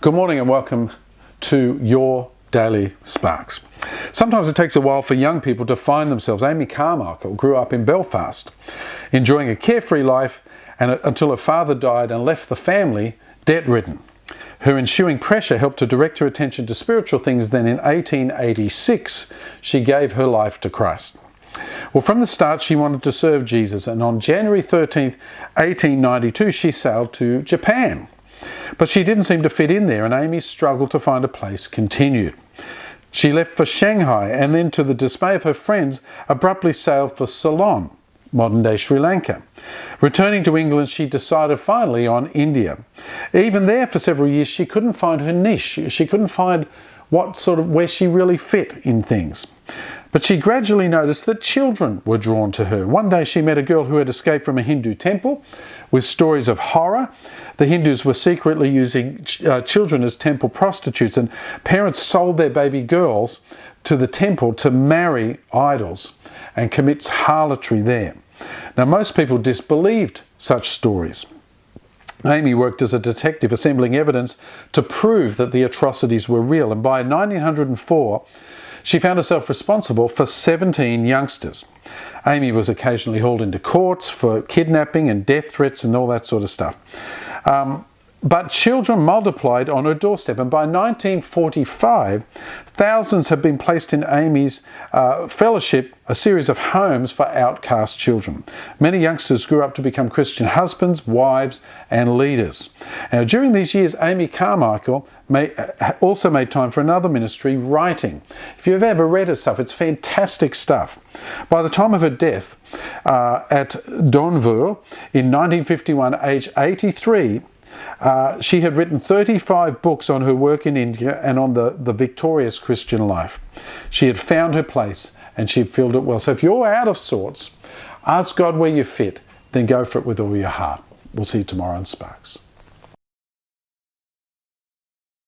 Good morning and welcome to your Daily Sparks. Sometimes it takes a while for young people to find themselves. Amy Carmichael grew up in Belfast, enjoying a carefree life until her father died and left the family debt-ridden. Her ensuing pressure helped to direct her attention to spiritual things. Then in 1886, she gave her life to Christ. Well, from the start, she wanted to serve Jesus, and on January 13th, 1892, she sailed to Japan. But she didn't seem to fit in there, and Amy's struggle to find a place continued. She left for Shanghai and then, to the dismay of her friends, abruptly sailed for Ceylon, modern-day Sri Lanka. Returning to England, she decided finally on India. Even there for several years, she couldn't find her niche. She couldn't find where she really fit in things. But she gradually noticed that children were drawn to her. One day she met a girl who had escaped from a Hindu temple with stories of horror. The Hindus were secretly using children as temple prostitutes, and parents sold their baby girls to the temple to marry idols and commit harlotry there. Now, most people disbelieved such stories. Amy worked as a detective, assembling evidence to prove that the atrocities were real, and by 1904, she found herself responsible for 17 youngsters. Amy was occasionally hauled into courts for kidnapping and death threats and all that sort of stuff. But children multiplied on her doorstep, and by 1945, thousands have been placed in Amy's fellowship, a series of homes for outcast children. Many youngsters grew up to become Christian husbands, wives, and leaders. Now, during these years, Amy Carmichael also made time for another ministry, writing. If you've ever read her stuff, it's fantastic stuff. By the time of her death at Donville in 1951, aged 83, she had written 35 books on her work in India and on the victorious Christian life. She had found her place and she had filled it well. So if you're out of sorts, ask God where you fit, then go for it with all your heart. We'll see you tomorrow on Sparks.